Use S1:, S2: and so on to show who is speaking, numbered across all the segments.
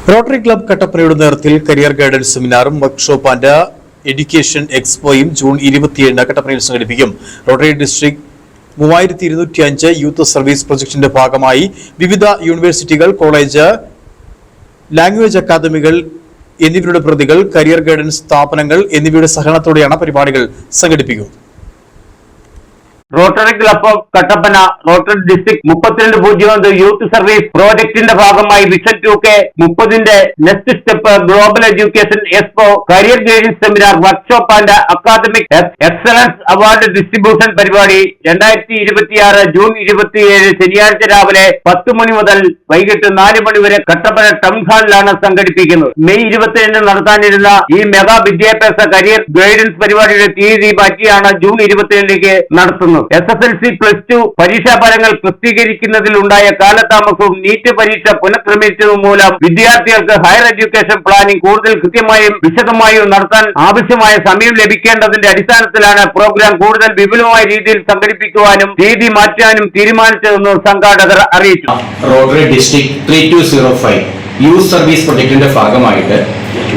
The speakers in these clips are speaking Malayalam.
S1: റോട്ടറി ക്ലബ് കട്ടപ്പനയുടെ നേതൃത്വത്തിൽ കരിയർ ഗൈഡൻസ് സെമിനാറും വർക്ക്ഷോപ്പ് ആൻഡ് എഡ്യൂക്കേഷൻ എക്സ്പോയും ജൂൺ 27 കട്ടപ്പനയിൽ സംഘടിപ്പിക്കും. റോട്ടറി ഡിസ്ട്രിക്ട് 3205 യൂത്ത് സർവീസ് പ്രൊജക്ടിന്റെ ഭാഗമായി വിവിധ യൂണിവേഴ്സിറ്റികൾ, കോളേജ്, ലാംഗ്വേജ് അക്കാദമികൾ എന്നിവരുടെ പ്രതികൾ, കരിയർ ഗൈഡൻസ് സ്ഥാപനങ്ങൾ എന്നിവയുടെ സഹകരണത്തോടെയാണ് പരിപാടികൾ സംഘടിപ്പിക്കുക.
S2: Rotary club of Kattappana, Rotary district 3201 youth service പ്രോജക്ടിന്റെ ഭാഗമായി വിഷൻ 2K 30ന്റെ next step global education expo, career guidance seminar, workshop and academic excellence award distribution പരിപാടി 2026 ജൂൺ 27 ശനിയാഴ്ച രാവിലെ 10 മണി മുതൽ വൈകിട്ട് 4 മണി വരെ കട്ടപ്പന ടൗൺ ഹാളിലാണ് സംഘടിപ്പിക്കുന്നത്. മെയ് 27 നടത്താനിരുന്ന ഈ മെഗാ വിദ്യാഭ്യാസ കരിയർ ഗൈഡൻസ് പരിപാടിയുടെ തീയതി മാറ്റിയാണ് ജൂൺ 27 നടത്തുന്നത്. SSLC +2 പരീക്ഷാ ഫലങ്ങൾ പ്രസിദ്ധീകരിക്കുന്നതിലുണ്ടായ കാലതാമസവും നീറ്റ് പരീക്ഷ പുനഃക്രമീകരിച്ചതും മൂലം വിദ്യാർത്ഥികൾക്ക് ഹയർ എഡ്യൂക്കേഷൻ പ്ലാനിംഗ് കൂടുതൽ കൃത്യമായും വിശദമായും നടത്താൻ ആവശ്യമായ സമയം ലഭിക്കേണ്ടതിന്റെ അടിസ്ഥാനത്തിലാണ് പ്രോഗ്രാം കൂടുതൽ വിപുലമായ രീതിയിൽ സംഘടിപ്പിക്കുവാനും തീയതി മാറ്റാനും തീരുമാനിച്ചതെന്ന് സംഘാടകർ അറിയിച്ചു.
S3: റോട്ടറി ഡിസ്ട്രിക്ട് 3205 യൂത്ത് സർവീസ് പ്രൊജക്ടിന്റെ ഭാഗമായിട്ട്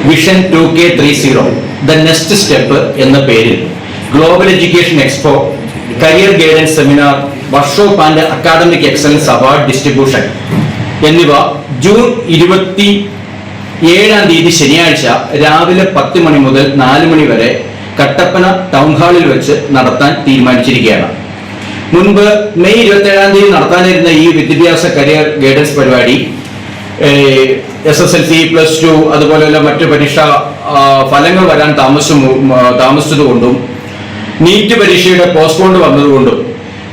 S3: vision 2K 30 the next step എന്ന പേരിൽ global education expo, career guidance seminar, workshop and academic excellence award distribution എന്നിവ ജൂൺ 27 ശനിയാഴ്ച രാവിലെ 10 മണി മുതൽ 4 മണി വരെ കട്ടപ്പന ടൗൺ ഹാളിൽ വെച്ച് നടത്താൻ തീരുമാനിച്ചിരിക്കുകയാണ്. മുൻപ് മെയ് 27 നടത്താനിരുന്ന ഈ വിദ്യാഭ്യാസ കരിയർ ഗൈഡൻസ് പരിപാടി SSLC +2 അതുപോലെയുള്ള മറ്റു പരീക്ഷാ ഫലങ്ങൾ വരാൻ താമസിച്ചതുകൊണ്ടും നീറ്റ് പരീക്ഷയുടെ പോസ്റ്റ്പോണ്ട് വന്നതുകൊണ്ടും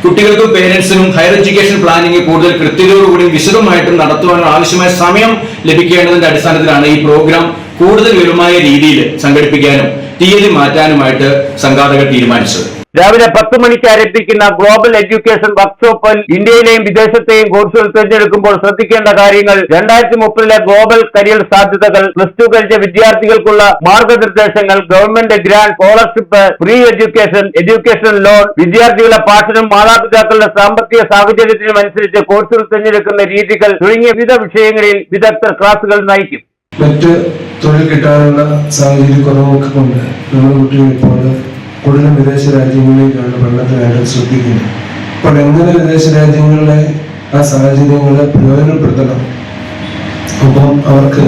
S3: കുട്ടികൾക്കും പേരൻസിനും ഹയർ എഡ്യൂക്കേഷൻ പ്ലാനിംഗ് കൂടുതൽ കൃത്യതയോടുകൂടി വിശദമായിട്ടും നടത്തുവാൻ ആവശ്യമായ സമയം ലഭിക്കേണ്ടതിന്റെ അടിസ്ഥാനത്തിലാണ് ഈ പ്രോഗ്രാം കൂടുതൽ വിപുലമായ രീതിയിൽ സംഘടിപ്പിക്കാനും തീയതി മാറ്റാനുമായിട്ട് സംഘാടകർ തീരുമാനിച്ചത്.
S2: രാവിലെ 10 മണിക്ക് ആരംഭിക്കുന്ന ഗ്ലോബൽ എഡ്യൂക്കേഷൻ വർക്ക്ഷോപ്പിൽ ഇന്ത്യയിലെയും വിദേശത്തെയും കോഴ്സുകൾ തിരഞ്ഞെടുക്കുമ്പോൾ ശ്രദ്ധിക്കേണ്ട കാര്യങ്ങൾ, 2030 ഗ്ലോബൽ കരിയർ സാധ്യതകൾ, +2 കഴിഞ്ഞ വിദ്യാർത്ഥികൾക്കുള്ള മാർഗനിർദ്ദേശങ്ങൾ, government grant, scholarship, free education loan, വിദ്യാർത്ഥികളുടെ പാഠനം, മാതാപിതാക്കളുടെ സാമ്പത്തിക സാഹചര്യത്തിനും അനുസരിച്ച് കോഴ്സുകൾ തിരഞ്ഞെടുക്കുന്ന രീതികൾ തുടങ്ങിയ വിവിധ വിഷയങ്ങളിൽ വിദഗ്ധർ ക്ലാസുകൾ നയിക്കും.
S4: മറ്റ് തൊഴിൽ കിട്ടാനുള്ള സാഹചര്യക്കുറവൊക്കെ കൊണ്ട് നമ്മുടെ കുട്ടികൾ ഇപ്പോൾ കൂടുതലും വിദേശ രാജ്യങ്ങളിലേക്കാണ് പഠനത്തിനായിട്ട് ശ്രദ്ധിക്കുന്നത്. അപ്പോൾ എങ്ങനെ വിദേശ രാജ്യങ്ങളിലെ ആ സാഹചര്യങ്ങളെ പ്രയോജനപ്പെടുത്തണം, അപ്പം അവർക്ക്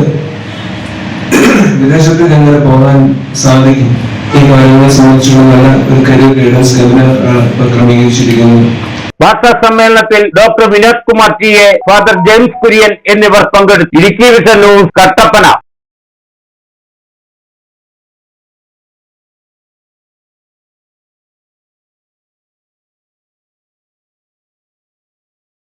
S4: വിദേശത്തേക്ക് എങ്ങനെ പോകാൻ സാധിക്കും, ഈ കാര്യങ്ങളെ സംബന്ധിച്ചുള്ള നല്ല ഒരു കരിയർ ഗൈഡൻസ് സെമിനാർ ആണ് ക്രമീകരിച്ചിരിക്കുന്നത്.
S2: വാർത്താ സമ്മേളനത്തിൽ doctor Vinod Kumar T A, father James Kurian എന്നിവർ പങ്കെടുത്തു. Idukki vision news, Kattappana.